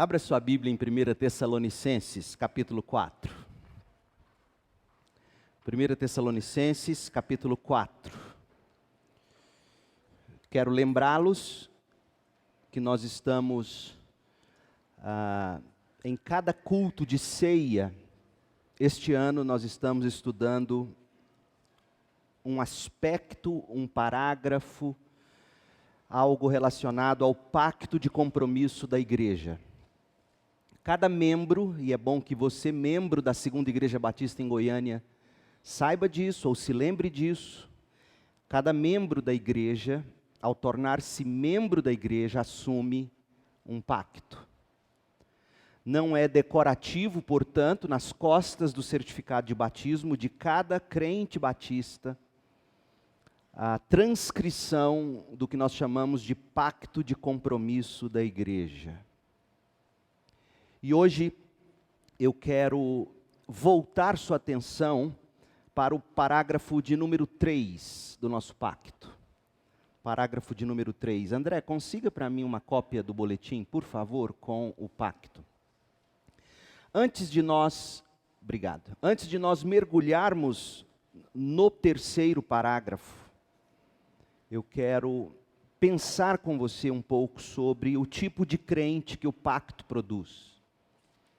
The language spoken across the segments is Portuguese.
Abra sua Bíblia em 1 Tessalonicenses, capítulo 4. 1 Tessalonicenses, capítulo 4. Quero lembrá-los que nós estamos em cada culto de ceia. Este ano nós estamos estudando um aspecto, um parágrafo, algo relacionado ao pacto de compromisso da igreja. Cada membro, e é bom que você, membro da Segunda Igreja Batista em Goiânia, saiba disso ou se lembre disso. Cada membro da igreja, ao tornar-se membro da igreja, assume um pacto. Não é decorativo, portanto, nas costas do certificado de batismo de cada crente batista, a transcrição do que nós chamamos de pacto de compromisso da igreja. E hoje eu quero voltar sua atenção para o parágrafo de número 3 do nosso pacto. Parágrafo de número 3. André, consiga para mim uma cópia do boletim, por favor, com o pacto. Antes de nós mergulharmos no terceiro parágrafo, eu quero pensar com você um pouco sobre o tipo de crente que o pacto produz,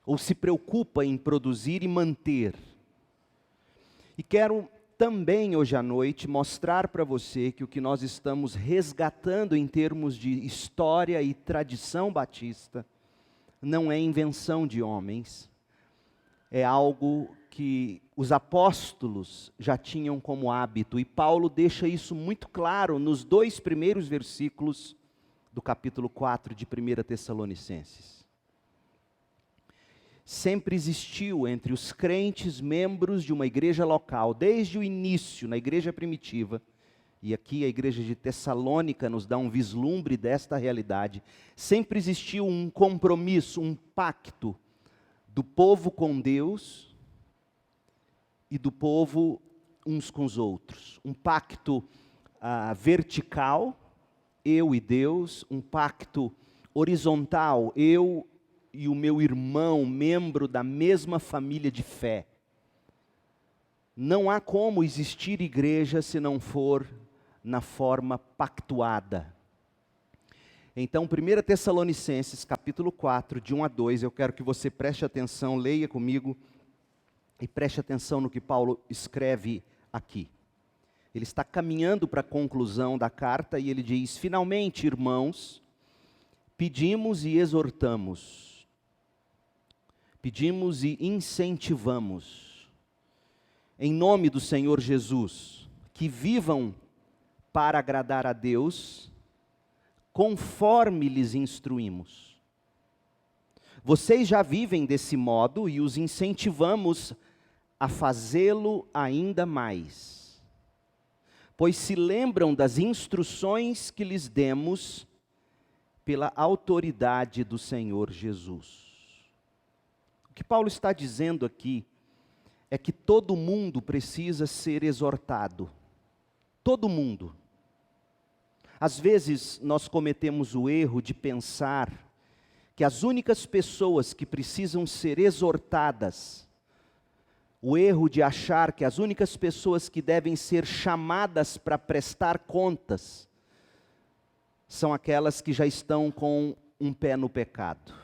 ou se preocupa em produzir e manter. E quero também hoje à noite mostrar para você que o que nós estamos resgatando em termos de história e tradição batista não é invenção de homens, é algo que os apóstolos já tinham como hábito, e Paulo deixa isso muito claro nos 2 primeiros versículos do capítulo 4 de 1 Tessalonicenses. Sempre existiu entre os crentes membros de uma igreja local, desde o início, na igreja primitiva, e aqui a igreja de Tessalônica nos dá um vislumbre desta realidade, sempre existiu um compromisso, um pacto do povo com Deus e do povo uns com os outros. Um pacto vertical, eu e Deus, um pacto horizontal, eu e o meu irmão, membro da mesma família de fé. Não há como existir igreja se não for na forma pactuada. Então, 1 Tessalonicenses, capítulo 4, de 1 a 2, eu quero que você preste atenção, leia comigo, e preste atenção no que Paulo escreve aqui. Ele está caminhando para a conclusão da carta e ele diz: finalmente, irmãos, pedimos e exortamos, pedimos e incentivamos, em nome do Senhor Jesus, que vivam para agradar a Deus, conforme lhes instruímos. Vocês já vivem desse modo e os incentivamos a fazê-lo ainda mais, pois se lembram das instruções que lhes demos pela autoridade do Senhor Jesus. O que Paulo está dizendo aqui é que todo mundo precisa ser exortado. Todo mundo. Às vezes nós cometemos o erro de pensar que as únicas pessoas que precisam ser exortadas, o erro de achar que as únicas pessoas que devem ser chamadas para prestar contas, são aquelas que já estão com um pé no pecado.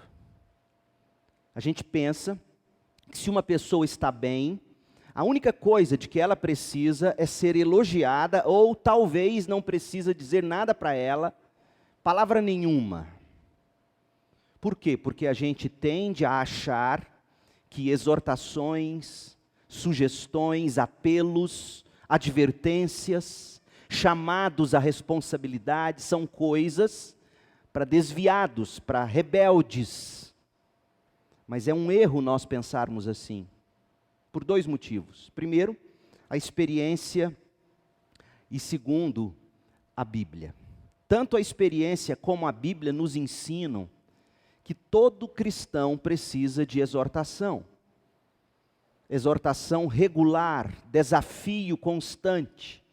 A gente pensa que se uma pessoa está bem, a única coisa de que ela precisa é ser elogiada, ou talvez não precisa dizer nada para ela, palavra nenhuma. Por quê? Porque a gente tende a achar que exortações, sugestões, apelos, advertências, chamados à responsabilidade são coisas para desviados, para rebeldes. Mas é um erro nós pensarmos assim, por 2 motivos. Primeiro, a experiência, e segundo, a Bíblia. Tanto a experiência como a Bíblia nos ensinam que todo cristão precisa de exortação. Exortação regular, desafio constante,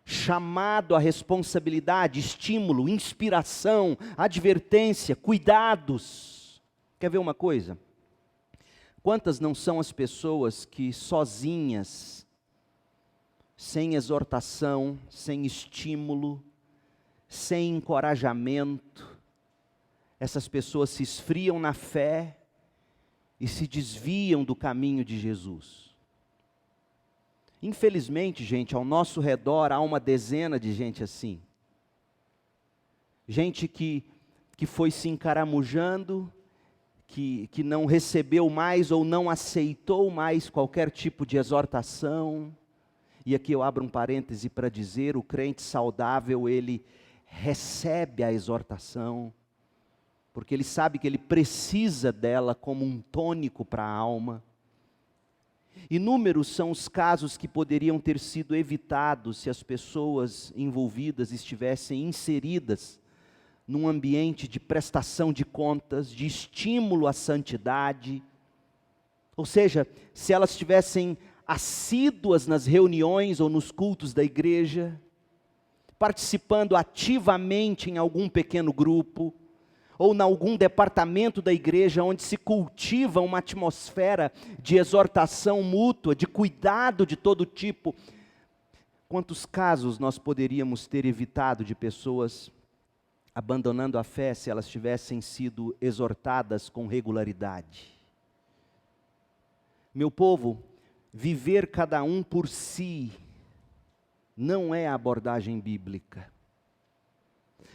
chamado à responsabilidade, estímulo, inspiração, advertência, cuidados. Quer ver uma coisa? Quantas não são as pessoas que sozinhas, sem exortação, sem estímulo, sem encorajamento, essas pessoas se esfriam na fé e se desviam do caminho de Jesus. Infelizmente, gente, ao nosso redor há uma dezena de gente assim. Gente que foi se encaramujando, que não recebeu mais ou não aceitou mais qualquer tipo de exortação. E aqui eu abro um parêntese para dizer, o crente saudável, ele recebe a exortação, porque ele sabe que ele precisa dela como um tônico para a alma. Inúmeros são os casos que poderiam ter sido evitados se as pessoas envolvidas estivessem inseridas num ambiente de prestação de contas, de estímulo à santidade. Ou seja, se elas estivessem assíduas nas reuniões ou nos cultos da igreja, participando ativamente em algum pequeno grupo, ou em algum departamento da igreja onde se cultiva uma atmosfera de exortação mútua, de cuidado de todo tipo. Quantos casos nós poderíamos ter evitado de pessoas abandonando a fé se elas tivessem sido exortadas com regularidade? Meu povo, viver cada um por si não é a abordagem bíblica.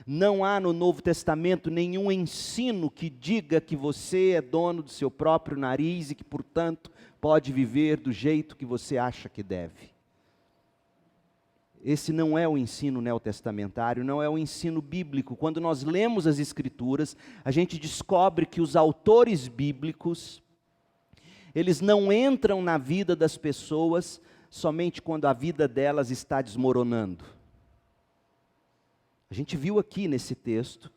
Não há no Novo Testamento nenhum ensino que diga que você é dono do seu próprio nariz e que, portanto, pode viver do jeito que você acha que deve. Esse não é o ensino neotestamentário, não é o ensino bíblico. Quando nós lemos as Escrituras, a gente descobre que os autores bíblicos, eles não entram na vida das pessoas somente quando a vida delas está desmoronando. A gente viu aqui nesse texto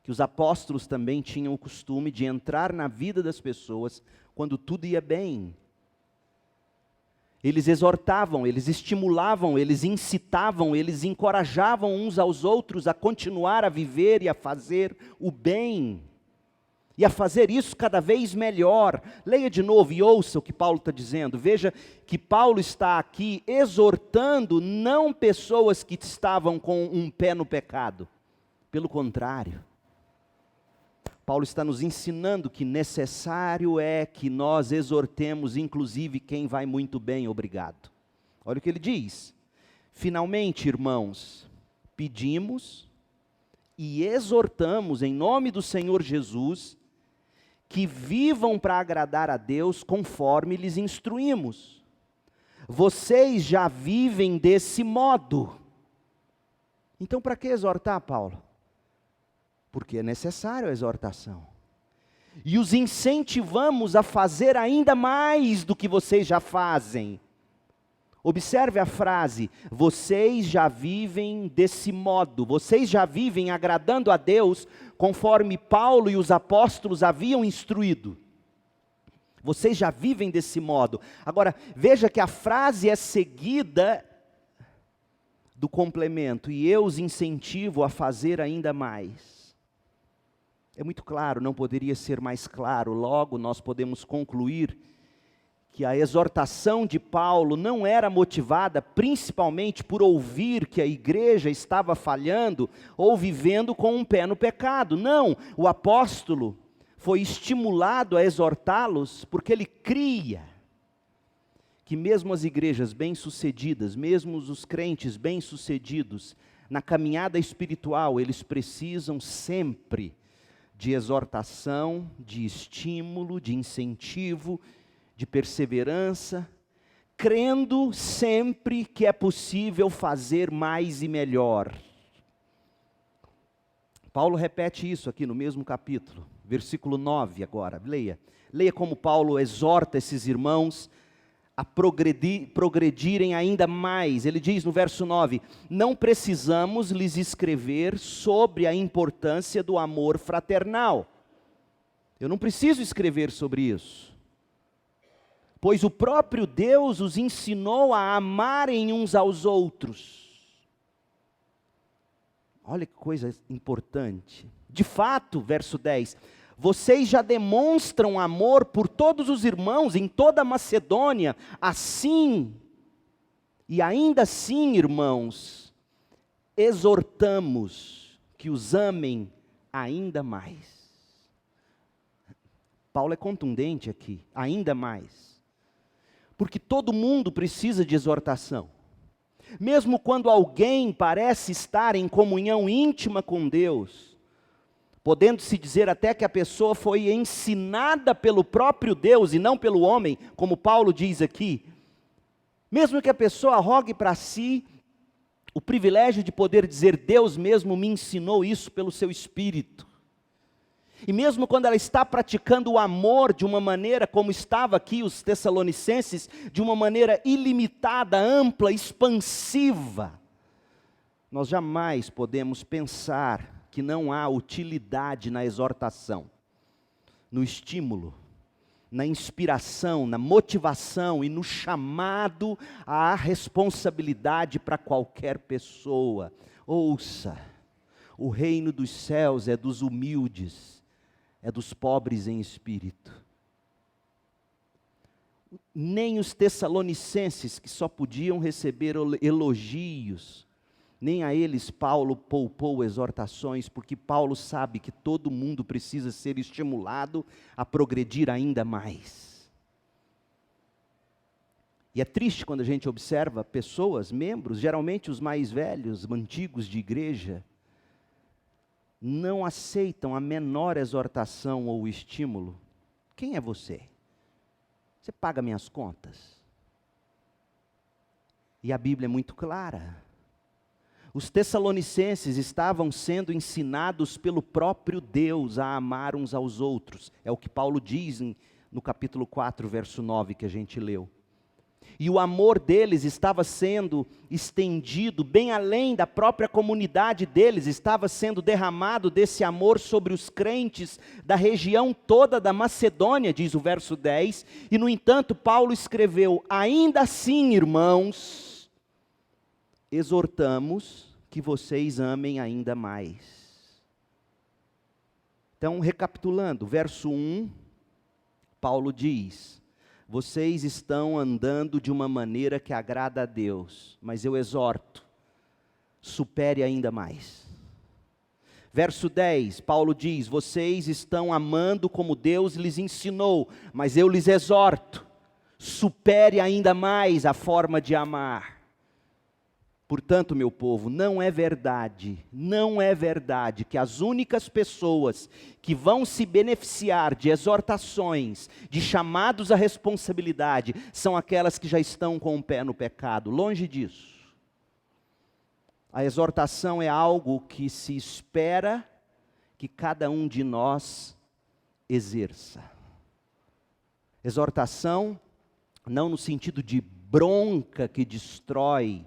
que os apóstolos também tinham o costume de entrar na vida das pessoas quando tudo ia bem. Eles exortavam, eles estimulavam, eles incitavam, eles encorajavam uns aos outros a continuar a viver e a fazer o bem. E a fazer isso cada vez melhor. Leia de novo e ouça o que Paulo está dizendo. Veja que Paulo está aqui exortando não pessoas que estavam com um pé no pecado. Pelo contrário. Paulo está nos ensinando que necessário é que nós exortemos, inclusive, quem vai muito bem, obrigado. Olha o que ele diz. Finalmente, irmãos, pedimos e exortamos em nome do Senhor Jesus, que vivam para agradar a Deus conforme lhes instruímos. Vocês já vivem desse modo. Então, para que exortar, Paulo? Porque é necessário a exortação. E os incentivamos a fazer ainda mais do que vocês já fazem. Observe a frase, vocês já vivem desse modo, vocês já vivem agradando a Deus, conforme Paulo e os apóstolos haviam instruído. Vocês já vivem desse modo. Agora, veja que a frase é seguida do complemento, e eu os incentivo a fazer ainda mais. É muito claro, não poderia ser mais claro. Logo, nós podemos concluir que a exortação de Paulo não era motivada principalmente por ouvir que a igreja estava falhando ou vivendo com um pé no pecado. Não, o apóstolo foi estimulado a exortá-los porque ele cria que mesmo as igrejas bem-sucedidas, mesmo os crentes bem-sucedidos na caminhada espiritual, eles precisam sempre de exortação, de estímulo, de incentivo, de perseverança, crendo sempre que é possível fazer mais e melhor. Paulo repete isso aqui no mesmo capítulo, versículo 9 agora, leia. Leia como Paulo exorta esses irmãos a progredirem ainda mais. Ele diz no verso 9, não precisamos lhes escrever sobre a importância do amor fraternal. Eu não preciso escrever sobre isso. Pois o próprio Deus os ensinou a amarem uns aos outros. Olha que coisa importante. De fato, verso 10, Vocês já demonstram amor por todos os irmãos em toda a Macedônia. Assim, e ainda assim, irmãos, exortamos que os amem ainda mais. Paulo é contundente aqui, ainda mais. Porque todo mundo precisa de exortação. Mesmo quando alguém parece estar em comunhão íntima com Deus, podendo-se dizer até que a pessoa foi ensinada pelo próprio Deus e não pelo homem, como Paulo diz aqui, mesmo que a pessoa arrogue para si o privilégio de poder dizer, Deus mesmo me ensinou isso pelo seu Espírito. E mesmo quando ela está praticando o amor de uma maneira, como estava aqui os Tessalonicenses, de uma maneira ilimitada, ampla, expansiva, nós jamais podemos pensar que não há utilidade na exortação, no estímulo, na inspiração, na motivação e no chamado à responsabilidade para qualquer pessoa. Ouça, o reino dos céus é dos humildes, é dos pobres em espírito. Nem os tessalonicenses, que só podiam receber elogios, nem a eles Paulo poupou exortações, porque Paulo sabe que todo mundo precisa ser estimulado a progredir ainda mais. E é triste quando a gente observa pessoas, membros, geralmente os mais velhos, antigos de igreja, não aceitam a menor exortação ou estímulo. Quem é você? Você paga minhas contas? E a Bíblia é muito clara. Os tessalonicenses estavam sendo ensinados pelo próprio Deus a amar uns aos outros. É o que Paulo diz no capítulo 4, verso 9, que a gente leu. E o amor deles estava sendo estendido bem além da própria comunidade deles, estava sendo derramado desse amor sobre os crentes da região toda da Macedônia, diz o verso 10. E no entanto, Paulo escreveu, ainda assim, irmãos, exortamos que vocês amem ainda mais. Então, recapitulando, verso 1, Paulo diz, vocês estão andando de uma maneira que agrada a Deus, mas eu exorto, supere ainda mais. Verso 10, Paulo diz, vocês estão amando como Deus lhes ensinou, mas eu lhes exorto, supere ainda mais a forma de amar. Portanto, meu povo, não é verdade que as únicas pessoas que vão se beneficiar de exortações, de chamados à responsabilidade, são aquelas que já estão com o pé no pecado. Longe disso. A exortação é algo que se espera que cada um de nós exerça. Exortação, não no sentido de bronca que destrói,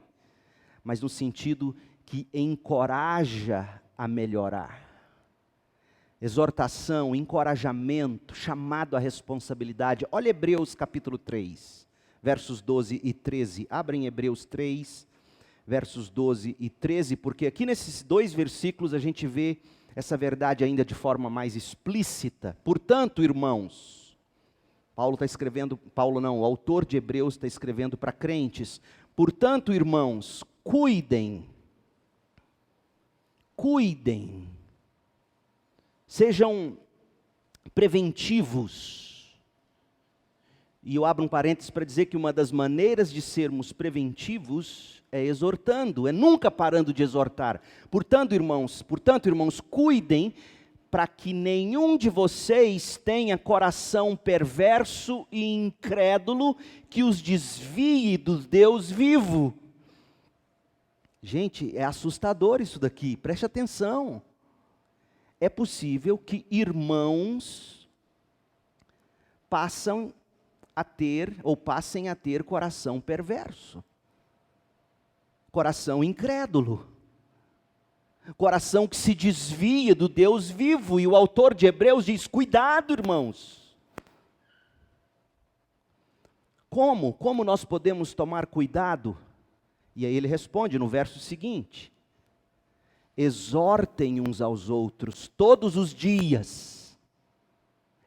mas no sentido que encoraja a melhorar. Exortação, encorajamento, chamado à responsabilidade. Olha Hebreus capítulo 3, versos 12 e 13. Abrem Hebreus 3, versos 12 e 13, porque aqui nesses dois versículos a gente vê essa verdade ainda de forma mais explícita. Portanto, irmãos, o autor de Hebreus está escrevendo para crentes. Portanto, irmãos, cuidem, sejam preventivos. E eu abro um parênteses para dizer que uma das maneiras de sermos preventivos é exortando, é nunca parando de exortar. Portanto, irmãos, cuidem para que nenhum de vocês tenha coração perverso e incrédulo que os desvie do Deus vivo. Gente, é assustador isso daqui, preste atenção. É possível que irmãos passem a ter coração perverso, coração incrédulo, coração que se desvia do Deus vivo. E o autor de Hebreus diz, cuidado, irmãos. Como nós podemos tomar cuidado? E aí ele responde no verso seguinte, exortem uns aos outros todos os dias,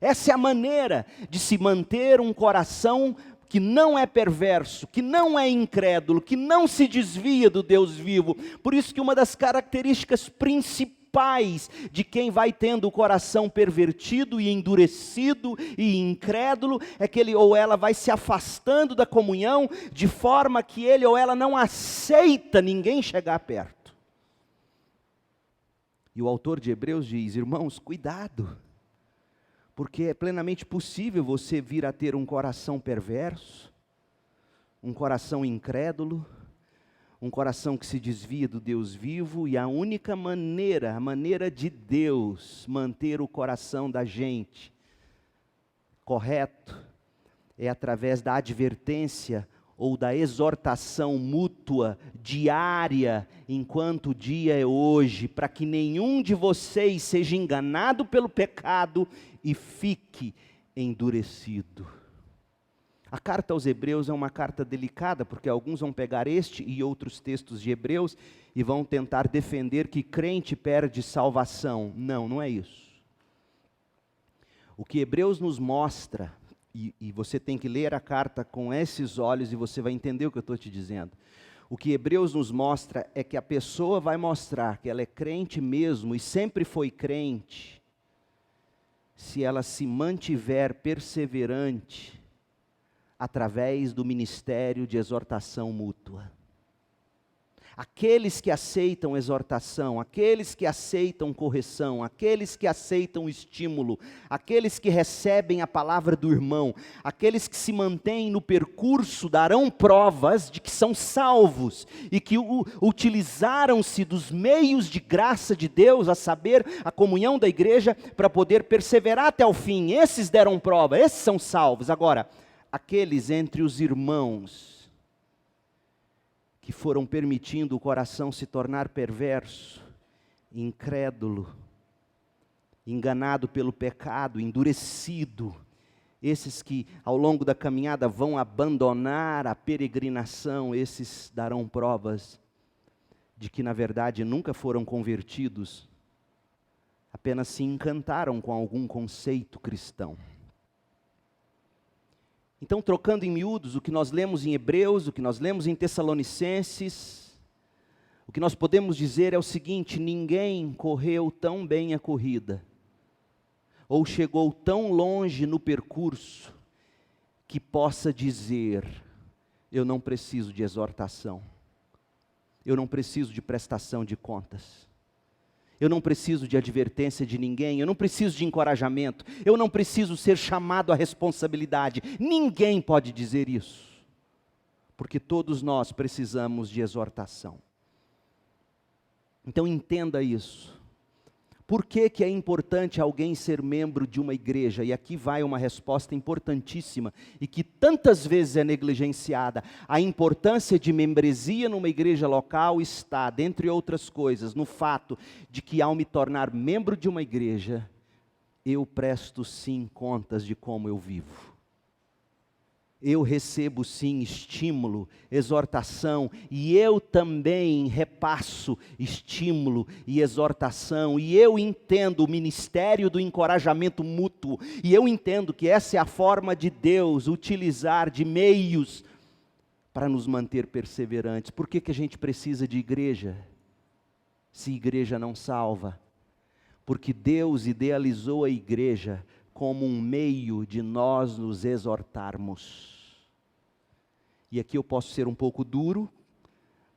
Essa é a maneira de se manter um coração que não é perverso, que não é incrédulo, que não se desvia do Deus vivo. Por isso que uma das características principais de quem vai tendo o coração pervertido e endurecido e incrédulo é que ele ou ela vai se afastando da comunhão, de forma que ele ou ela não aceita ninguém chegar perto. E o autor de Hebreus diz: irmãos, cuidado, porque é plenamente possível você vir a ter um coração perverso, um coração incrédulo, um coração que se desvia do Deus vivo, e a única maneira, a maneira de Deus manter o coração da gente correto, é através da advertência ou da exortação mútua, diária, enquanto o dia é hoje, para que nenhum de vocês seja enganado pelo pecado e fique endurecido. A carta aos Hebreus é uma carta delicada, porque alguns vão pegar este e outros textos de Hebreus e vão tentar defender que crente perde salvação. Não, não é isso. O que Hebreus nos mostra, e você tem que ler a carta com esses olhos e você vai entender o que eu estou te dizendo. O que Hebreus nos mostra é que a pessoa vai mostrar que ela é crente mesmo e sempre foi crente, se ela se mantiver perseverante através do ministério de exortação mútua. Aqueles que aceitam exortação, aqueles que aceitam correção, aqueles que aceitam estímulo, aqueles que recebem a palavra do irmão, aqueles que se mantêm no percurso darão provas de que são salvos e que utilizaram-se dos meios de graça de Deus, a saber, a comunhão da igreja, para poder perseverar até o fim. Esses deram prova, esses são salvos. Agora, aqueles entre os irmãos que foram permitindo o coração se tornar perverso, incrédulo, enganado pelo pecado, endurecido, esses que ao longo da caminhada vão abandonar a peregrinação, esses darão provas de que na verdade nunca foram convertidos, apenas se encantaram com algum conceito cristão. Então, trocando em miúdos, o que nós lemos em Hebreus, o que nós lemos em Tessalonicenses, o que nós podemos dizer é o seguinte: ninguém correu tão bem a corrida, ou chegou tão longe no percurso, que possa dizer: eu não preciso de exortação, eu não preciso de prestação de contas, eu não preciso de advertência de ninguém, eu não preciso de encorajamento, eu não preciso ser chamado à responsabilidade. Ninguém pode dizer isso, porque todos nós precisamos de exortação. Então entenda isso. Por que é importante alguém ser membro de uma igreja? E aqui vai uma resposta importantíssima e que tantas vezes é negligenciada. A importância de membresia numa igreja local está, dentre outras coisas, no fato de que ao me tornar membro de uma igreja, eu presto sim contas de como eu vivo. Eu recebo sim estímulo, exortação, e eu também repasso estímulo e exortação, e eu entendo o ministério do encorajamento mútuo, e eu entendo que essa é a forma de Deus utilizar de meios para nos manter perseverantes. Por que a gente precisa de igreja, se igreja não salva? Porque Deus idealizou a igreja como um meio de nós nos exortarmos. E aqui eu posso ser um pouco duro,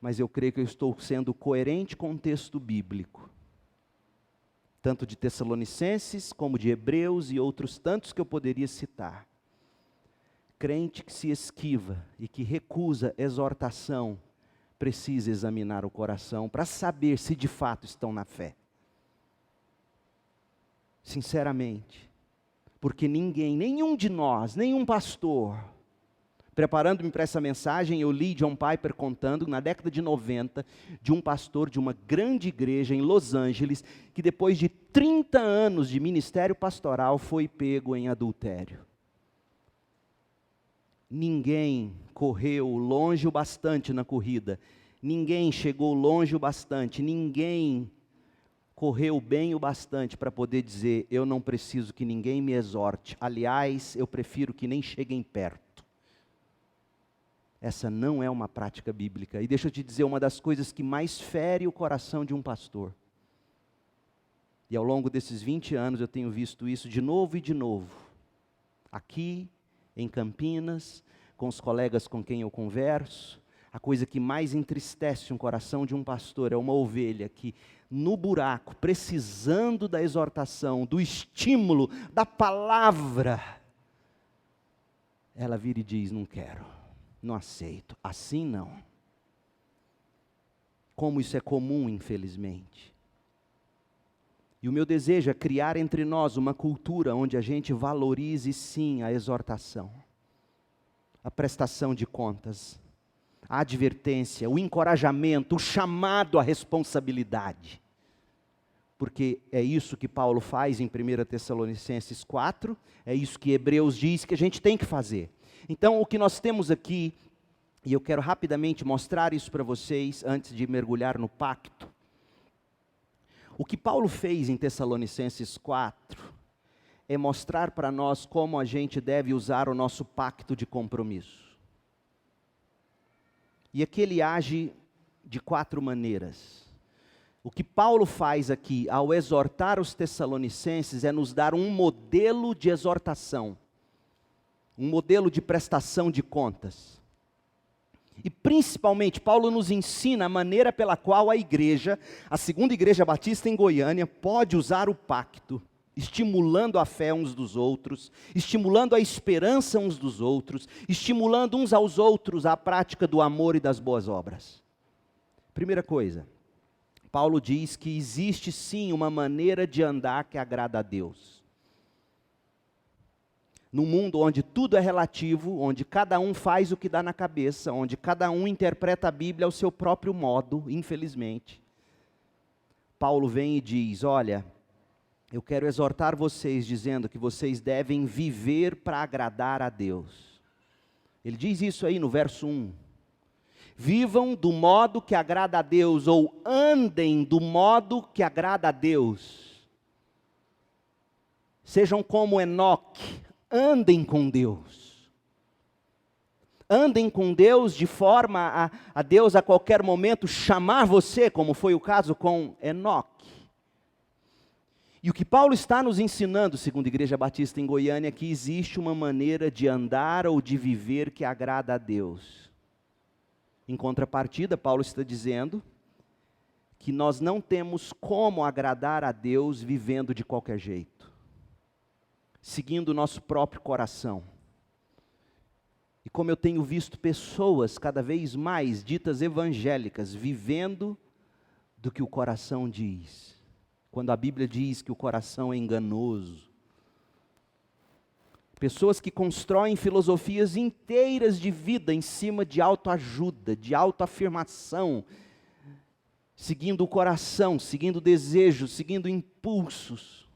mas eu creio que eu estou sendo coerente com o texto bíblico. Tanto de Tessalonicenses, como de Hebreus e outros tantos que eu poderia citar. Crente que se esquiva e que recusa exortação, precisa examinar o coração para saber se de fato estão na fé. Sinceramente. Porque ninguém, nenhum de nós, nenhum pastor, preparando-me para essa mensagem, eu li John Piper contando, na década de 90, de um pastor de uma grande igreja em Los Angeles, que depois de 30 anos de ministério pastoral, foi pego em adultério. Ninguém correu longe o bastante na corrida, ninguém chegou longe o bastante, ninguém correu bem o bastante para poder dizer: eu não preciso que ninguém me exorte. Aliás, eu prefiro que nem cheguem perto. Essa não é uma prática bíblica. E deixa eu te dizer, uma das coisas que mais fere o coração de um pastor. E ao longo desses 20 anos eu tenho visto isso de novo e de novo. Aqui, em Campinas, com os colegas com quem eu converso, a coisa que mais entristece um coração de um pastor é uma ovelha que, no buraco, precisando da exortação, do estímulo, da palavra, ela vira e diz: não quero, não aceito, assim não. Como isso é comum, infelizmente. E o meu desejo é criar entre nós uma cultura onde a gente valorize sim a exortação, a prestação de contas, a advertência, o encorajamento, o chamado à responsabilidade. Porque é isso que Paulo faz em 1 Tessalonicenses 4, é isso que Hebreus diz que a gente tem que fazer. Então, o que nós temos aqui, e eu quero rapidamente mostrar isso para vocês, antes de mergulhar no pacto. O que Paulo fez em Tessalonicenses 4, é mostrar para nós como a gente deve usar o nosso pacto de compromisso. E aqui ele age de 4 maneiras. O que Paulo faz aqui, ao exortar os tessalonicenses, é nos dar um modelo de exortação, um modelo de prestação de contas. E principalmente, Paulo nos ensina a maneira pela qual a igreja, a Segunda Igreja Batista em Goiânia, pode usar o pacto, estimulando a fé uns dos outros, estimulando a esperança uns dos outros, estimulando uns aos outros a prática do amor e das boas obras. Primeira coisa, Paulo diz que existe sim uma maneira de andar que agrada a Deus. Num mundo onde tudo é relativo, onde cada um faz o que dá na cabeça, onde cada um interpreta a Bíblia ao seu próprio modo, infelizmente, Paulo vem e diz: olha, eu quero exortar vocês dizendo que vocês devem viver para agradar a Deus. Ele diz isso aí no verso 1. Vivam do modo que agrada a Deus, ou andem do modo que agrada a Deus. Sejam como Enoque, andem com Deus. Andem com Deus de forma a Deus a qualquer momento chamar você, como foi o caso com Enoque. E o que Paulo está nos ensinando, segundo a Igreja Batista em Goiânia, é que existe uma maneira de andar ou de viver que agrada a Deus. Em contrapartida, Paulo está dizendo que nós não temos como agradar a Deus vivendo de qualquer jeito, seguindo o nosso próprio coração. E como eu tenho visto pessoas cada vez mais ditas evangélicas, vivendo do que o coração diz. Quando a Bíblia diz que o coração é enganoso. Pessoas que constroem filosofias inteiras de vida em cima de autoajuda, de autoafirmação, seguindo o coração, seguindo desejos, seguindo impulsos,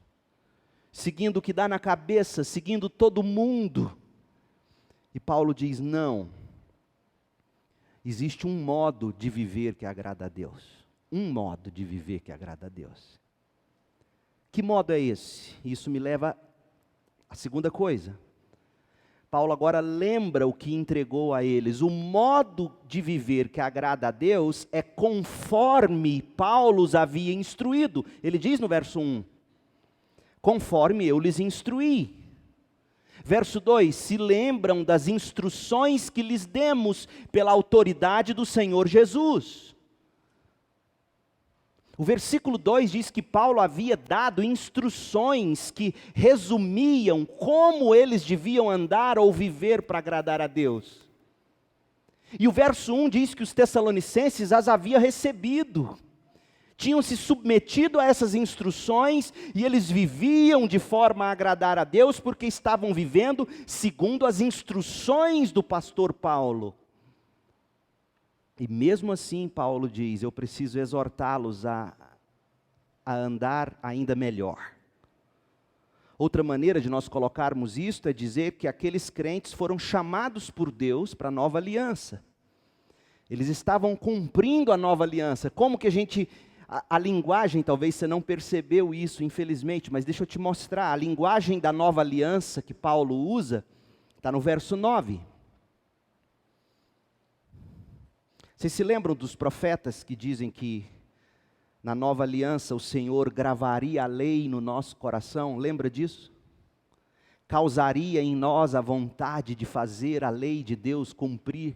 seguindo o que dá na cabeça, seguindo todo mundo. E Paulo diz: não, existe um modo de viver que agrada a Deus. Um modo de viver que agrada a Deus. Que modo é esse? Isso me leva à segunda coisa. Paulo agora lembra o que entregou a eles. O modo de viver que agrada a Deus é conforme Paulo os havia instruído. Ele diz no verso 1, conforme eu lhes instruí. Verso 2, se lembram das instruções que lhes demos pela autoridade do Senhor Jesus. O versículo 2 diz que Paulo havia dado instruções que resumiam como eles deviam andar ou viver para agradar a Deus. E o verso 1 diz que os tessalonicenses as haviam recebido. Tinham se submetido a essas instruções e eles viviam de forma a agradar a Deus porque estavam vivendo segundo as instruções do pastor Paulo. E mesmo assim, Paulo diz, eu preciso exortá-los a andar ainda melhor. Outra maneira de nós colocarmos isto é dizer que aqueles crentes foram chamados por Deus para a nova aliança. Eles estavam cumprindo a nova aliança. Como que a gente A linguagem, talvez você não percebeu isso, infelizmente, mas deixa eu te mostrar. A linguagem da nova aliança que Paulo usa, está no verso 9. Vocês se lembram dos profetas que dizem que na nova aliança o Senhor gravaria a lei no nosso coração? Lembra disso? Causaria em nós a vontade de fazer a lei de Deus cumprir.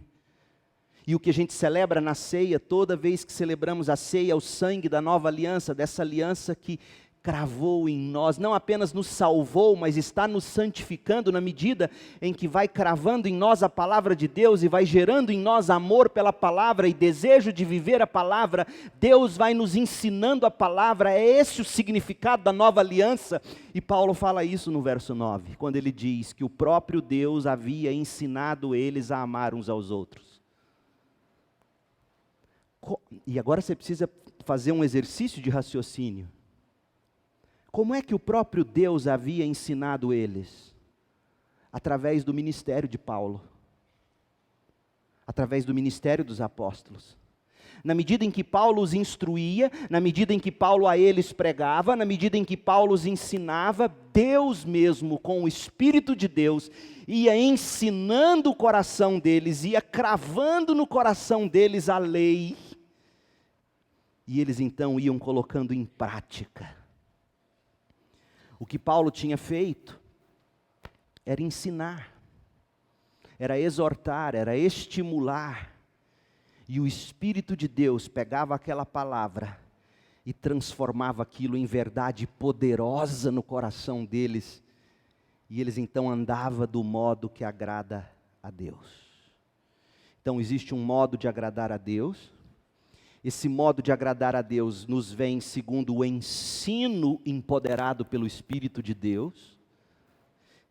E o que a gente celebra na ceia, toda vez que celebramos a ceia, é o sangue da nova aliança, dessa aliança que cravou em nós, não apenas nos salvou, mas está nos santificando na medida em que vai cravando em nós a palavra de Deus e vai gerando em nós amor pela palavra e desejo de viver a palavra. Deus vai nos ensinando a palavra, é esse o significado da nova aliança. E Paulo fala isso no verso 9, quando ele diz que o próprio Deus havia ensinado eles a amar uns aos outros. E agora você precisa fazer um exercício de raciocínio. Como é que o próprio Deus havia ensinado eles? Através do ministério de Paulo. Através do ministério dos apóstolos. Na medida em que Paulo os instruía, na medida em que Paulo a eles pregava, na medida em que Paulo os ensinava, Deus mesmo, com o Espírito de Deus, ia ensinando o coração deles, ia cravando no coração deles a lei. E eles então iam colocando em prática. O que Paulo tinha feito era ensinar, era exortar, era estimular. E o Espírito de Deus pegava aquela palavra e transformava aquilo em verdade poderosa no coração deles. E eles então andavam do modo que agrada a Deus. Então existe um modo de agradar a Deus. Esse modo de agradar a Deus nos vem segundo o ensino empoderado pelo Espírito de Deus.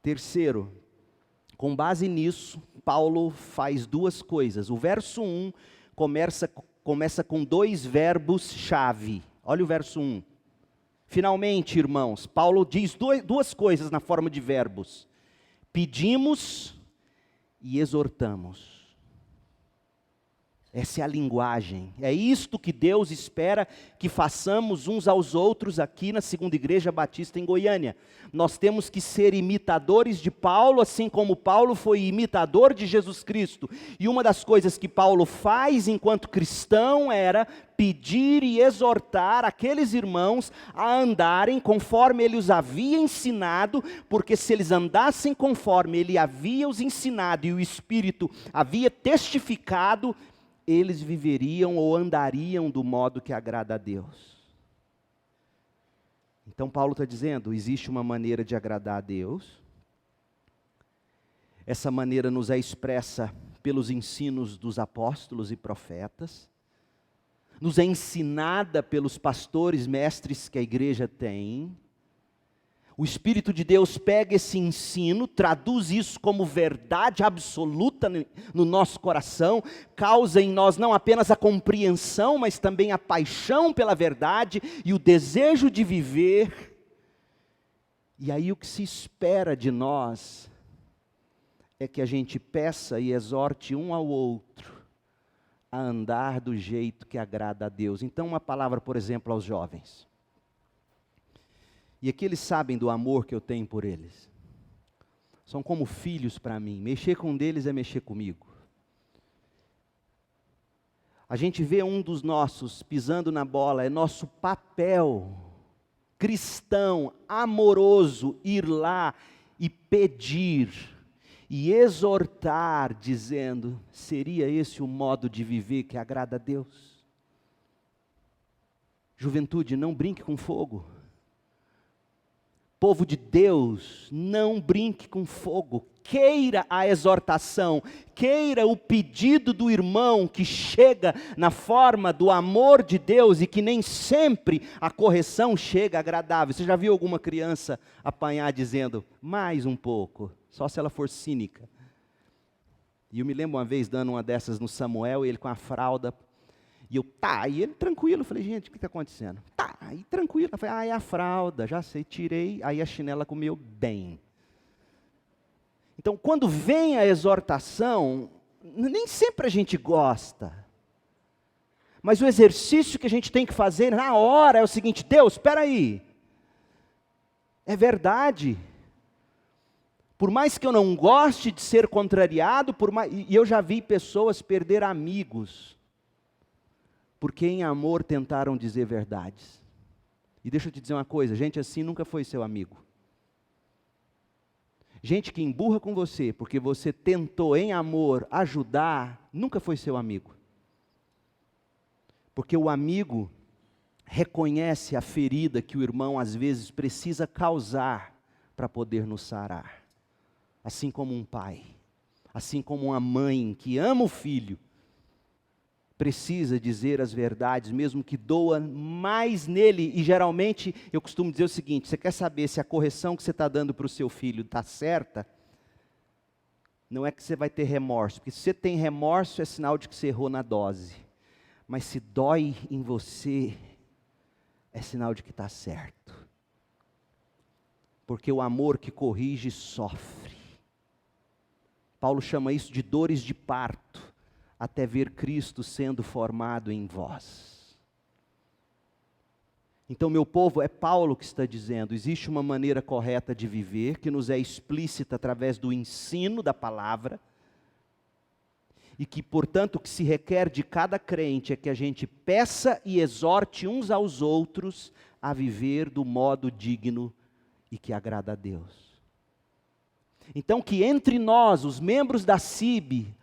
Terceiro, com base nisso, Paulo faz duas coisas. O verso 1 começa com dois verbos-chave. Olha o verso 1. Finalmente, irmãos, Paulo diz duas coisas na forma de verbos. Pedimos e exortamos. Essa é a linguagem, é isto que Deus espera que façamos uns aos outros aqui na Segunda Igreja Batista em Goiânia. Nós temos que ser imitadores de Paulo, assim como Paulo foi imitador de Jesus Cristo. E uma das coisas que Paulo faz enquanto cristão era pedir e exortar aqueles irmãos a andarem conforme ele os havia ensinado, porque se eles andassem conforme ele havia os ensinado e o Espírito havia testificado, eles viveriam ou andariam do modo que agrada a Deus. Então Paulo está dizendo, existe uma maneira de agradar a Deus. Essa maneira nos é expressa pelos ensinos dos apóstolos e profetas. Nos é ensinada pelos pastores, mestres que a igreja tem. O Espírito de Deus pega esse ensino, traduz isso como verdade absoluta no nosso coração, causa em nós não apenas a compreensão, mas também a paixão pela verdade e o desejo de viver. E aí o que se espera de nós é que a gente peça e exorte um ao outro a andar do jeito que agrada a Deus. Então uma palavra, por exemplo, aos jovens. E aqui eles sabem do amor que eu tenho por eles. São como filhos para mim. Mexer com eles é mexer comigo. A gente vê um dos nossos pisando na bola, é nosso papel cristão, amoroso, ir lá e pedir e exortar, dizendo, seria esse o modo de viver que agrada a Deus? Juventude, não brinque com fogo. Povo de Deus, não brinque com fogo, queira a exortação, queira o pedido do irmão que chega na forma do amor de Deus e que nem sempre a correção chega agradável. Você já viu alguma criança apanhar dizendo, mais um pouco, só se ela for cínica? E eu me lembro uma vez dando uma dessas no Samuel, ele com a fralda. E eu, e ele tranquilo, eu falei, gente, o que está acontecendo? E tranquilo, eu falei, é a fralda, já sei, tirei, aí a chinela comeu bem. Então, quando vem a exortação, nem sempre a gente gosta, Mas o exercício que a gente tem que fazer na hora é o seguinte: Deus, espera aí. É verdade. Por mais que eu não goste de ser contrariado, e eu já vi pessoas perder amigos, porque em amor tentaram dizer verdades. E deixa eu te dizer uma coisa, gente assim nunca foi seu amigo. Gente que emburra com você, porque você tentou em amor ajudar, nunca foi seu amigo. Porque o amigo reconhece a ferida que o irmão às vezes precisa causar para poder nos sarar. Assim como um pai, assim como uma mãe que ama o filho, precisa dizer as verdades, mesmo que doa mais nele. E geralmente, eu costumo dizer o seguinte: você quer saber se a correção que você está dando para o seu filho está certa? Não é que você vai ter remorso, porque se você tem remorso é sinal de que você errou na dose. Mas se dói em você, é sinal de que está certo. Porque o amor que corrige sofre. Paulo chama isso de dores de parto, até ver Cristo sendo formado em vós. Então, meu povo, é Paulo que está dizendo, existe uma maneira correta de viver, que nos é explícita através do ensino da palavra, e que, portanto, o que se requer de cada crente é que a gente peça e exorte uns aos outros a viver do modo digno e que agrada a Deus. Então, que entre nós, os membros da CIB,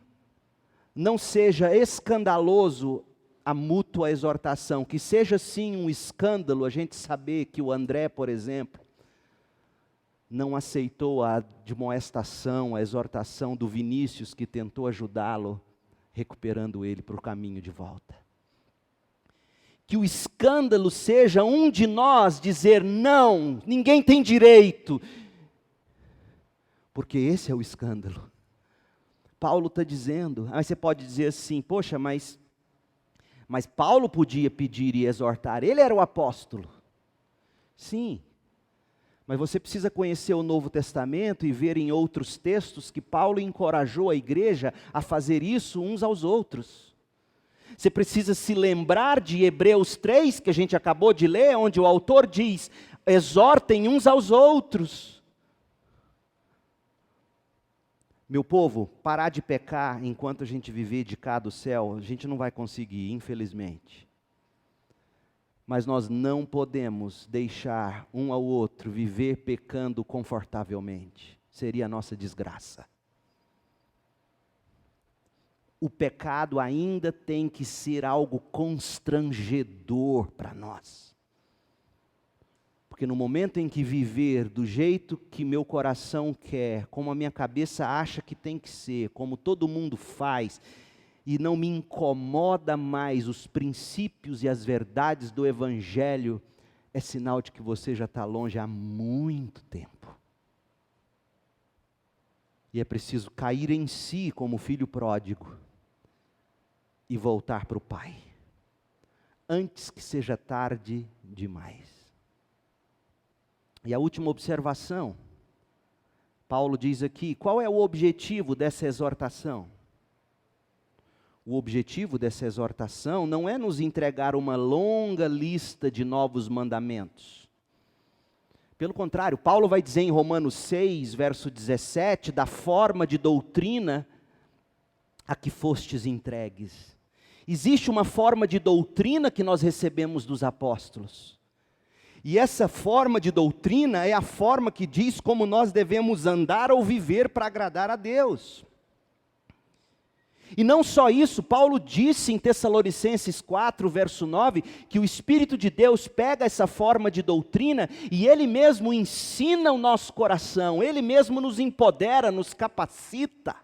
não seja escandaloso a mútua exortação, que seja sim um escândalo a gente saber que o André, por exemplo, não aceitou a admoestação, a exortação do Vinícius, que tentou ajudá-lo, recuperando ele para o caminho de volta. Que o escândalo seja um de nós dizer: não, ninguém tem direito, porque esse é o escândalo. Paulo está dizendo, aí você pode dizer assim: poxa, mas Paulo podia pedir e exortar, ele era o apóstolo. Sim, mas você precisa conhecer o Novo Testamento e ver em outros textos que Paulo encorajou a igreja a fazer isso uns aos outros. Você precisa se lembrar de Hebreus 3, que a gente acabou de ler, onde o autor diz: exortem uns aos outros. Meu povo, parar de pecar enquanto a gente viver de cá do céu, a gente não vai conseguir, infelizmente. Mas nós não podemos deixar um ao outro viver pecando confortavelmente. Seria a nossa desgraça. O pecado ainda tem que ser algo constrangedor para nós. Porque no momento em que viver do jeito que meu coração quer, como a minha cabeça acha que tem que ser, como todo mundo faz, e não me incomoda mais os princípios e as verdades do Evangelho, é sinal de que você já está longe há muito tempo. E é preciso cair em si como filho pródigo e voltar para o Pai, antes que seja tarde demais. E a última observação, Paulo diz aqui, qual é o objetivo dessa exortação? O objetivo dessa exortação não é nos entregar uma longa lista de novos mandamentos. Pelo contrário, Paulo vai dizer em Romanos 6, verso 17, da forma de doutrina a que fostes entregues. Existe uma forma de doutrina que nós recebemos dos apóstolos. E essa forma de doutrina é a forma que diz como nós devemos andar ou viver para agradar a Deus. E não só isso, Paulo disse em Tessalonicenses 4, verso 9, que o Espírito de Deus pega essa forma de doutrina e Ele mesmo ensina o nosso coração, Ele mesmo nos empodera, nos capacita.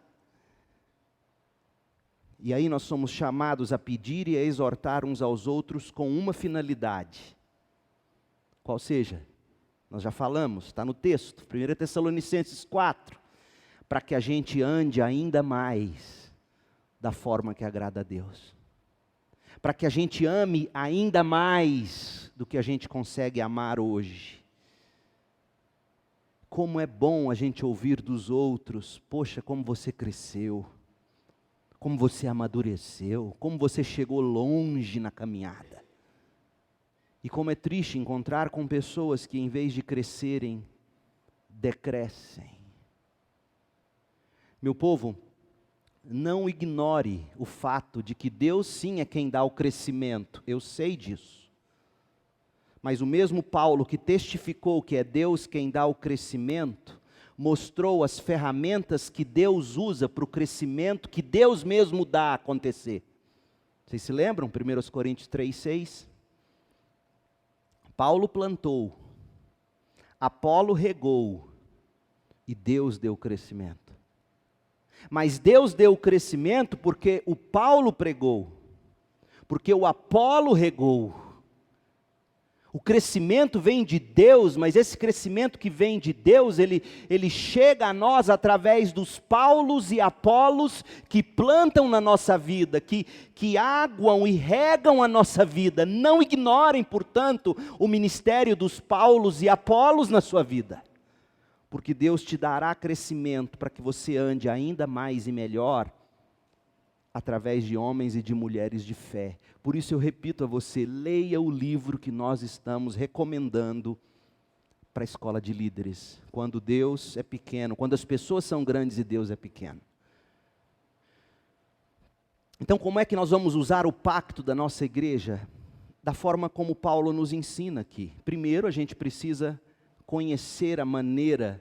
E aí nós somos chamados a pedir e a exortar uns aos outros com uma finalidade. Qual seja? Nós já falamos, está no texto, 1 Tessalonicenses 4, para que a gente ande ainda mais da forma que agrada a Deus. Para que a gente ame ainda mais do que a gente consegue amar hoje. Como é bom a gente ouvir dos outros: poxa, como você cresceu. como você amadureceu, como você chegou longe na caminhada. E como é triste encontrar com pessoas que, em vez de crescerem, decrescem. Meu povo, não ignore o fato de que Deus sim é quem dá o crescimento, eu sei disso. Mas o mesmo Paulo que testificou que é Deus quem dá o crescimento, mostrou as ferramentas que Deus usa para o crescimento que Deus mesmo dá a acontecer. Vocês se lembram? 1 Coríntios 3,6. Paulo plantou, Apolo regou e Deus deu o crescimento. Mas Deus deu o crescimento porque o Paulo pregou, porque o Apolo regou. O crescimento vem de Deus, mas esse crescimento que vem de Deus, ele chega a nós através dos Paulos e Apolos que plantam na nossa vida, que aguam e regam a nossa vida. Não ignorem, portanto, o ministério dos Paulos e Apolos na sua vida. Porque Deus te dará crescimento para que você ande ainda mais e melhor através de homens e de mulheres de fé. Por isso eu repito a você, leia o livro que nós estamos recomendando para a escola de líderes. Quando Deus é pequeno, quando as pessoas são grandes e Deus é pequeno. Então, como é que nós vamos usar o pacto da nossa igreja? Da forma como Paulo nos ensina aqui. Primeiro, a gente precisa conhecer a maneira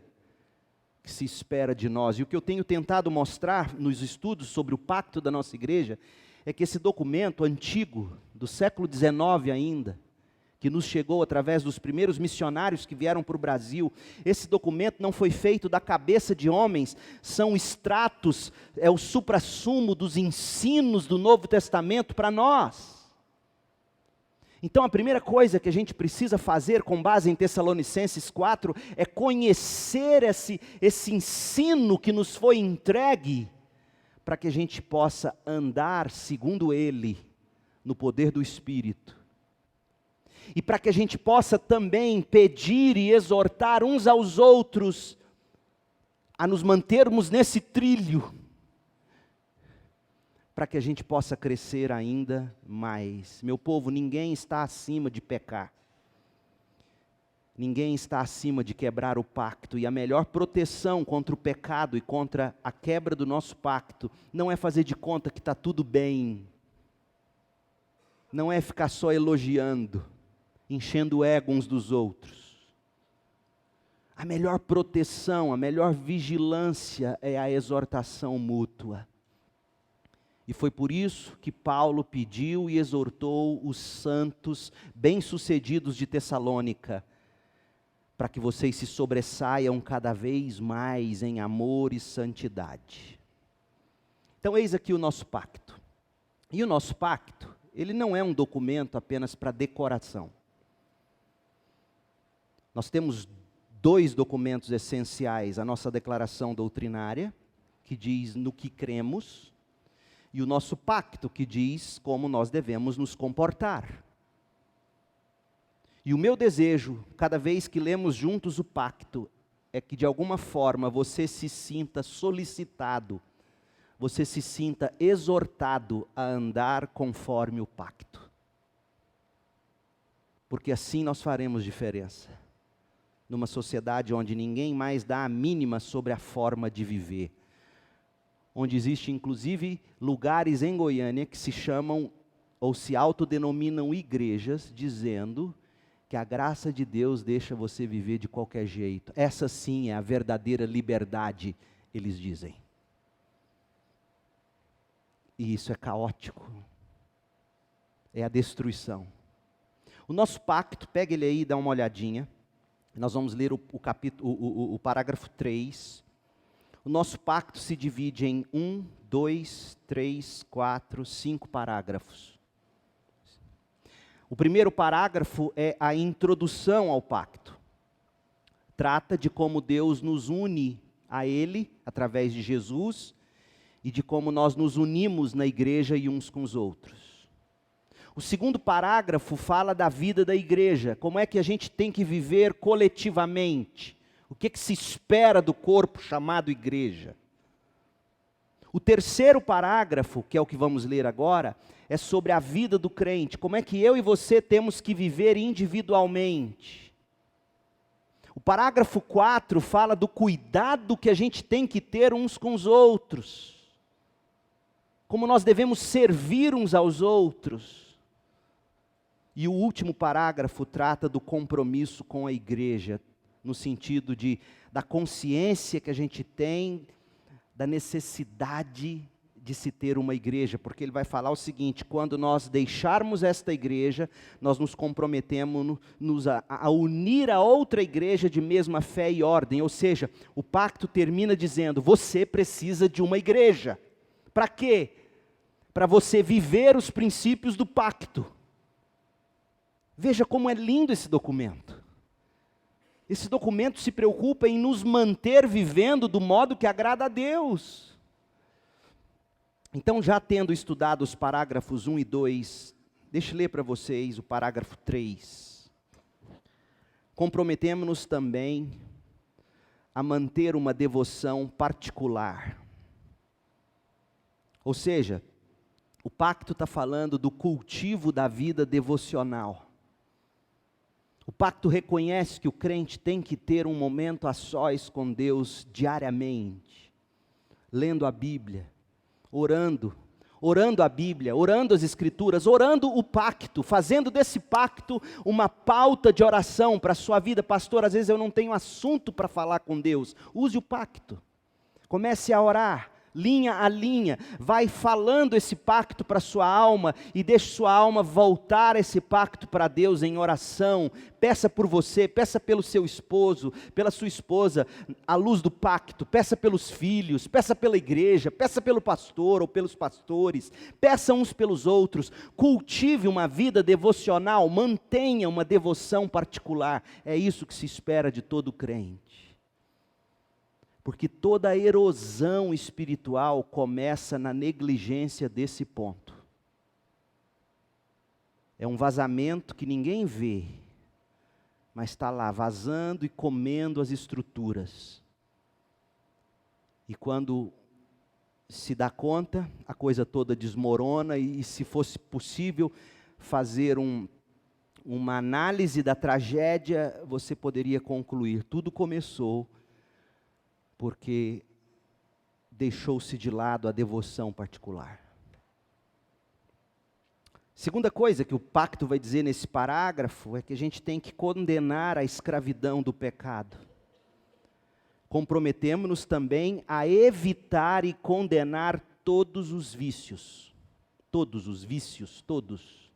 que se espera de nós. E o que eu tenho tentado mostrar nos estudos sobre o pacto da nossa igreja é que esse documento antigo, do século XIX ainda, que nos chegou através dos primeiros missionários que vieram para o Brasil, esse documento não foi feito da cabeça de homens, são extratos, é o suprassumo dos ensinos do Novo Testamento para nós. Então a primeira coisa que a gente precisa fazer com base em Tessalonicenses 4 é conhecer esse ensino que nos foi entregue, para que a gente possa andar segundo ele, no poder do Espírito. E para que a gente possa também pedir e exortar uns aos outros a nos mantermos nesse trilho, para que a gente possa crescer ainda mais. Meu povo, ninguém está acima de pecar. Ninguém está acima de quebrar o pacto. E a melhor proteção contra o pecado e contra a quebra do nosso pacto não é fazer de conta que está tudo bem. Não é ficar só elogiando, enchendo o ego uns dos outros. A melhor proteção, a melhor vigilância é a exortação mútua. E foi por isso que Paulo pediu e exortou os santos bem-sucedidos de Tessalônica, para que vocês se sobressaiam cada vez mais em amor e santidade. Então eis aqui o nosso pacto. E o nosso pacto, ele não é um documento apenas para decoração. Nós temos dois documentos essenciais, a nossa declaração doutrinária, que diz no que cremos, e o nosso pacto, que diz como nós devemos nos comportar. E o meu desejo, cada vez que lemos juntos o pacto, é que de alguma forma você se sinta solicitado, você se sinta exortado a andar conforme o pacto. Porque assim nós faremos diferença. Numa sociedade onde ninguém mais dá a mínima sobre a forma de viver. Onde existe inclusive lugares em Goiânia que se chamam ou se autodenominam igrejas, dizendo que a graça de Deus deixa você viver de qualquer jeito. Essa sim é a verdadeira liberdade, eles dizem. E isso é caótico. É a destruição. O nosso pacto, pega ele aí e dá uma olhadinha. Nós vamos ler o parágrafo 3. O nosso pacto se divide em 1, 2, 3, 4, 5 parágrafos. O primeiro parágrafo é a introdução ao pacto. Trata de como Deus nos une a Ele, através de Jesus, e de como nós nos unimos na igreja e uns com os outros. O segundo parágrafo fala da vida da igreja, como é que a gente tem que viver coletivamente, o que se espera do corpo chamado igreja. O terceiro parágrafo, que é o que vamos ler agora, é sobre a vida do crente. Como é que eu e você temos que viver individualmente. O parágrafo 4 fala do cuidado que a gente tem que ter uns com os outros. Como nós devemos servir uns aos outros. E o último parágrafo trata do compromisso com a igreja, no sentido da consciência que a gente tem da necessidade de se ter uma igreja, porque ele vai falar o seguinte: quando nós deixarmos esta igreja, nós nos comprometemos a unir a outra igreja de mesma fé e ordem, ou seja, o pacto termina dizendo, você precisa de uma igreja. Para quê? Para você viver os princípios do pacto. Veja como é lindo esse documento. Esse documento se preocupa em nos manter vivendo do modo que agrada a Deus. Então, já tendo estudado os parágrafos 1 e 2, deixa eu ler para vocês o parágrafo 3. Comprometemos-nos também a manter uma devoção particular. Ou seja, o pacto está falando do cultivo da vida devocional. O pacto reconhece que o crente tem que ter um momento a sós com Deus diariamente, lendo a Bíblia, orando a Bíblia, orando as Escrituras, orando o pacto, fazendo desse pacto uma pauta de oração para a sua vida. Pastor, às vezes eu não tenho assunto para falar com Deus. Use o pacto, comece a orar. Linha a linha, vai falando esse pacto para a sua alma e deixe sua alma voltar esse pacto para Deus em oração. Peça por você, peça pelo seu esposo, pela sua esposa, à luz do pacto. Peça pelos filhos, peça pela igreja, peça pelo pastor ou pelos pastores. Peça uns pelos outros. Cultive uma vida devocional, mantenha uma devoção particular. É isso que se espera de todo crente. Porque toda a erosão espiritual começa na negligência desse ponto. É um vazamento que ninguém vê, mas está lá vazando e comendo as estruturas. E quando se dá conta, a coisa toda desmorona e se fosse possível fazer uma análise da tragédia, você poderia concluir, tudo começou porque deixou-se de lado a devoção particular. Segunda coisa que o pacto vai dizer nesse parágrafo é que a gente tem que condenar a escravidão do pecado. Comprometemos-nos também a evitar e condenar todos os vícios. Todos os vícios, todos.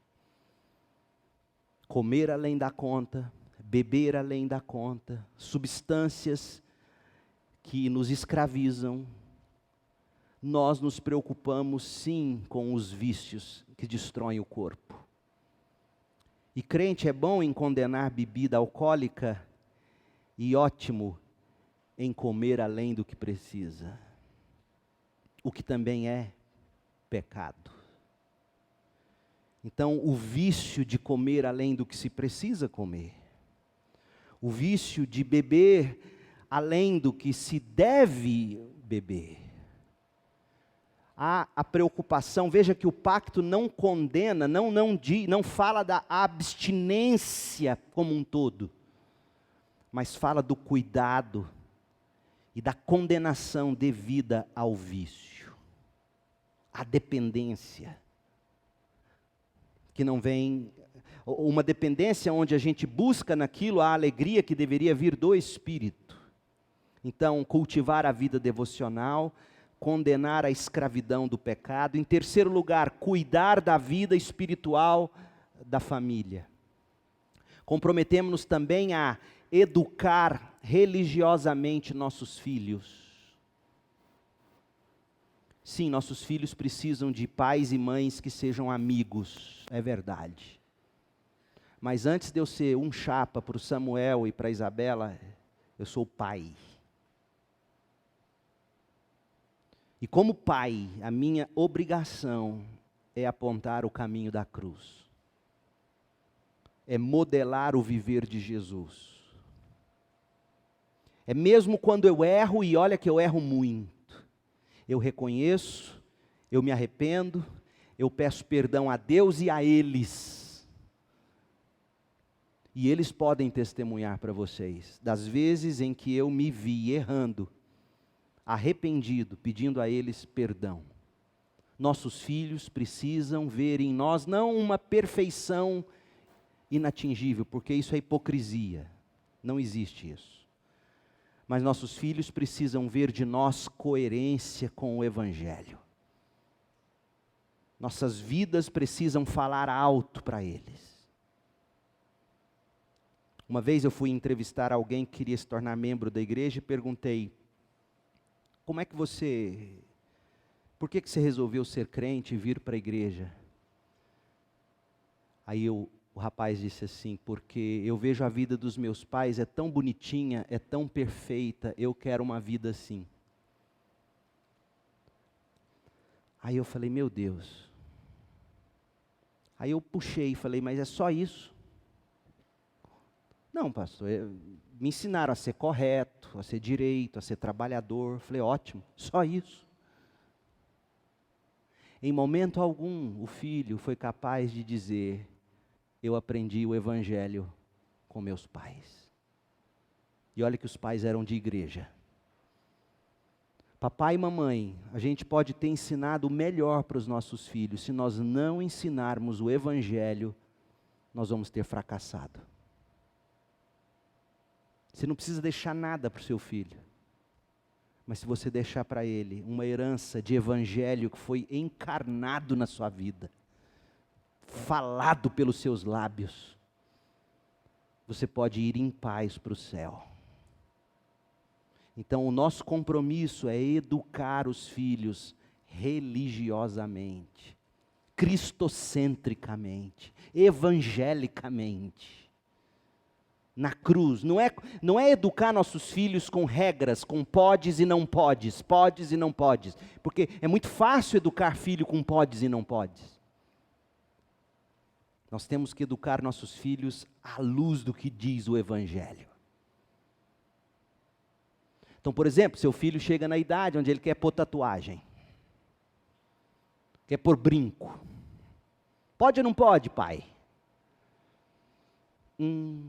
Comer além da conta, beber além da conta, substâncias que nos escravizam. Nós nos preocupamos sim com os vícios que destroem o corpo. E crente é bom em condenar bebida alcoólica e ótimo em comer além do que precisa, o que também é pecado. Então, o vício de comer além do que se precisa comer, o vício de beber além do que se deve beber. Há a preocupação, veja que o pacto não condena, não fala da abstinência como um todo, mas fala do cuidado e da condenação devida ao vício, à dependência, que não vem, uma dependência onde a gente busca naquilo a alegria que deveria vir do Espírito. Então, cultivar a vida devocional, condenar a escravidão do pecado. Em terceiro lugar, cuidar da vida espiritual da família. Comprometemos-nos também a educar religiosamente nossos filhos. Sim, nossos filhos precisam de pais e mães que sejam amigos, é verdade. Mas antes de eu ser um chapa para o Samuel e para a Isabela, eu sou pai. E como pai, a minha obrigação é apontar o caminho da cruz. É modelar o viver de Jesus. É mesmo quando eu erro, e olha que eu erro muito. eu reconheço, eu me arrependo, eu peço perdão a Deus e a eles. E eles podem testemunhar para vocês das vezes em que eu me vi errando, arrependido, pedindo a eles perdão. Nossos filhos precisam ver em nós não uma perfeição inatingível, porque isso é hipocrisia, não existe isso. Mas nossos filhos precisam ver de nós coerência com o Evangelho. Nossas vidas precisam falar alto para eles. Uma vez eu fui entrevistar alguém que queria se tornar membro da igreja e perguntei, por que você resolveu ser crente e vir para a igreja? Aí o rapaz disse assim, porque eu vejo a vida dos meus pais, é tão bonitinha, é tão perfeita, eu quero uma vida assim. Aí eu falei, meu Deus. Aí eu puxei e falei, mas é só isso? Não, pastor, me ensinaram a ser correto, a ser direito, a ser trabalhador. Falei, ótimo, só isso. Em momento algum, o filho foi capaz de dizer, eu aprendi o Evangelho com meus pais. E olha que os pais eram de igreja. Papai e mamãe, a gente pode ter ensinado o melhor para os nossos filhos. Se nós não ensinarmos o Evangelho, nós vamos ter fracassado. Você não precisa deixar nada para o seu filho. Mas se você deixar para ele uma herança de Evangelho que foi encarnado na sua vida, falado pelos seus lábios, você pode ir em paz para o céu. Então o nosso compromisso é educar os filhos religiosamente, cristocentricamente, evangelicamente. Na cruz, não é educar nossos filhos com regras, com podes e não podes, porque é muito fácil educar filho com podes e não podes. Nós temos que educar nossos filhos à luz do que diz o Evangelho. Então, por exemplo, seu filho chega na idade onde ele quer pôr tatuagem, quer pôr brinco. Pode ou não pode, pai? O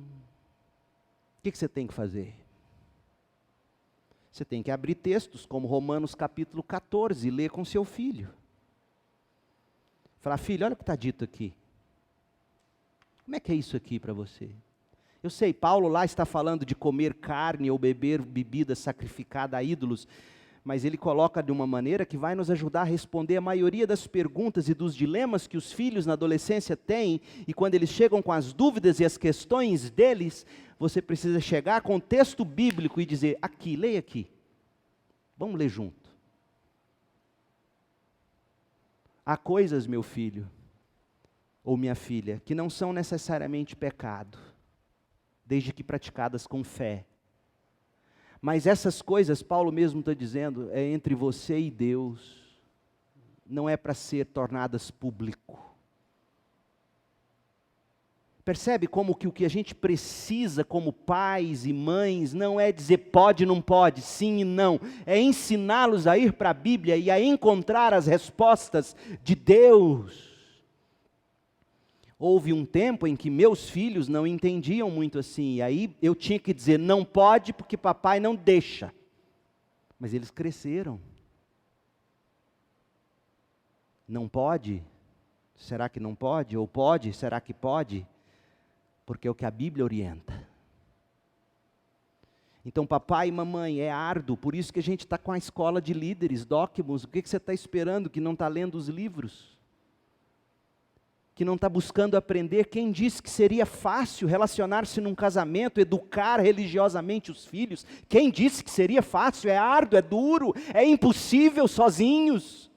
que você tem que fazer? Você tem que abrir textos como Romanos capítulo 14 e ler com seu filho. Falar, filho, olha o que está dito aqui. Como é que é isso aqui para você? Eu sei, Paulo lá está falando de comer carne ou beber bebida sacrificada a ídolos, mas ele coloca de uma maneira que vai nos ajudar a responder a maioria das perguntas e dos dilemas que os filhos na adolescência têm, e quando eles chegam com as dúvidas e as questões deles, você precisa chegar com o texto bíblico e dizer, aqui, leia aqui, vamos ler junto. Há coisas, meu filho, ou minha filha, que não são necessariamente pecado, desde que praticadas com fé. Mas essas coisas, Paulo mesmo está dizendo, é entre você e Deus, não é para ser tornadas público. Percebe como que o que a gente precisa como pais e mães não é dizer pode, não pode, sim e não. É ensiná-los a ir para a Bíblia e a encontrar as respostas de Deus. Houve um tempo em que meus filhos não entendiam muito assim, e aí eu tinha que dizer, não pode porque papai não deixa. Mas eles cresceram. Não pode? Será que não pode? Ou pode? Será que pode? Porque é o que a Bíblia orienta. Então papai e mamãe, é árduo, por isso que a gente está com a escola de líderes, Docmus. O que você está esperando que não está lendo os livros? Que não está buscando aprender? Quem disse que seria fácil relacionar-se num casamento, educar religiosamente os filhos? Quem disse que seria fácil? É árduo, é duro, é impossível sozinhos.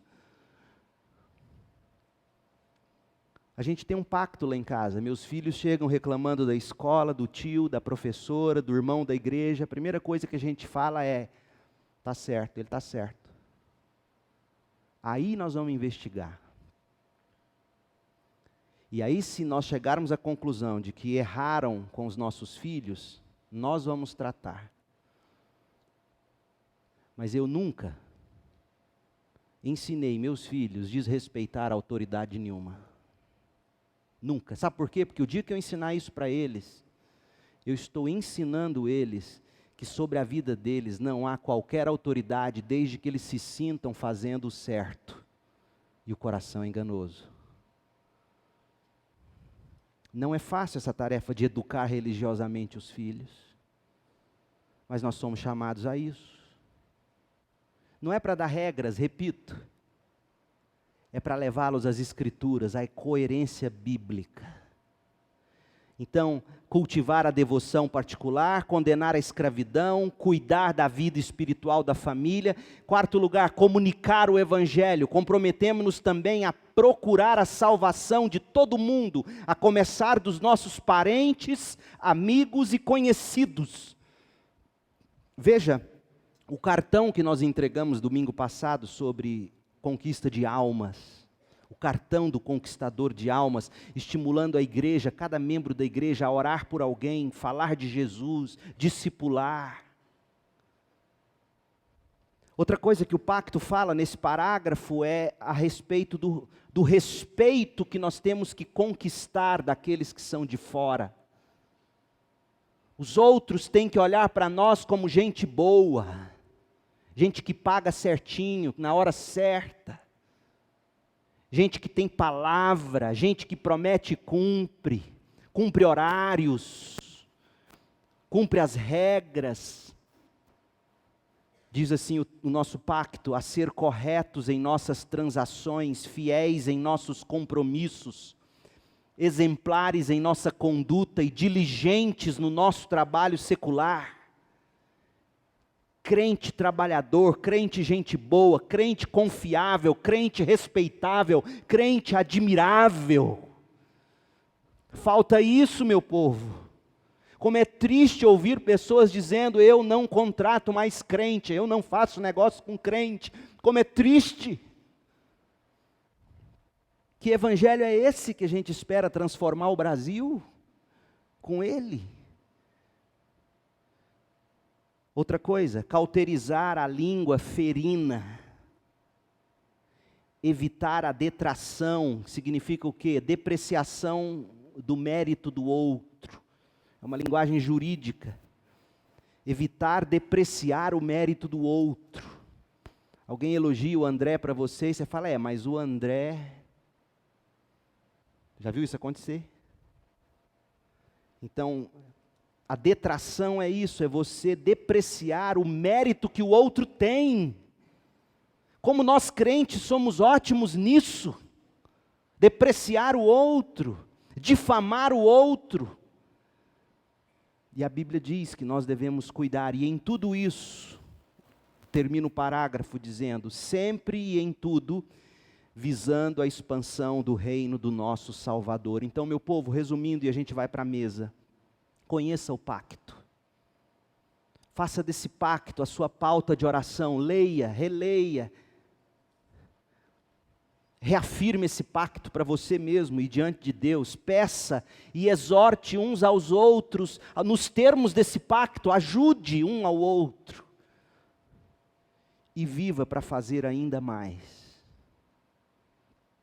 A gente tem um pacto lá em casa, meus filhos chegam reclamando da escola, do tio, da professora, do irmão da igreja, a primeira coisa que a gente fala é, está certo, ele está certo. Aí nós vamos investigar. E aí, se nós chegarmos à conclusão de que erraram com os nossos filhos, nós vamos tratar. Mas eu nunca ensinei meus filhos a desrespeitar a autoridade nenhuma. Nunca. Sabe por quê? Porque o dia que eu ensinar isso para eles, eu estou ensinando eles que sobre a vida deles não há qualquer autoridade, desde que eles se sintam fazendo o certo. E o coração é enganoso. Não é fácil essa tarefa de educar religiosamente os filhos, mas nós somos chamados a isso. Não é para dar regras, repito, é para levá-los às Escrituras, à coerência bíblica. Então, cultivar a devoção particular, condenar a escravidão, cuidar da vida espiritual da família. Quarto lugar, comunicar o Evangelho. Comprometemos-nos também a procurar a salvação de todo mundo, a começar dos nossos parentes, amigos e conhecidos. Veja, o cartão que nós entregamos domingo passado sobre conquista de almas, o cartão do conquistador de almas, estimulando a igreja, cada membro da igreja a orar por alguém, falar de Jesus, discipular. Outra coisa que o pacto fala nesse parágrafo é a respeito do respeito que nós temos que conquistar daqueles que são de fora. Os outros têm que olhar para nós como gente boa, gente que paga certinho, na hora certa. Gente que tem palavra, gente que promete e cumpre horários, cumpre as regras. Diz assim o nosso pacto, a ser corretos em nossas transações, fiéis em nossos compromissos, exemplares em nossa conduta e diligentes no nosso trabalho secular. Crente trabalhador, crente gente boa, crente confiável, crente respeitável, crente admirável. Falta isso, meu povo. Como é triste ouvir pessoas dizendo, eu não contrato mais crente, eu não faço negócio com crente. Como é triste. Que evangelho é esse que a gente espera transformar o Brasil com ele? Outra coisa, cauterizar a língua ferina, evitar a detração, significa o quê? Depreciação do mérito do outro, é uma linguagem jurídica, evitar depreciar o mérito do outro. Alguém elogia o André para você e você fala, mas o André, já viu isso acontecer? Então, a detração é isso, é você depreciar o mérito que o outro tem. Como nós crentes somos ótimos nisso. Depreciar o outro, difamar o outro. E a Bíblia diz que nós devemos cuidar, e em tudo isso, termina o parágrafo dizendo, sempre e em tudo, visando a expansão do reino do nosso Salvador. Então, meu povo, resumindo, e a gente vai para a mesa. Conheça o pacto, faça desse pacto a sua pauta de oração, leia, releia, reafirme esse pacto para você mesmo e diante de Deus, peça e exorte uns aos outros, nos termos desse pacto, ajude um ao outro, e viva para fazer ainda mais.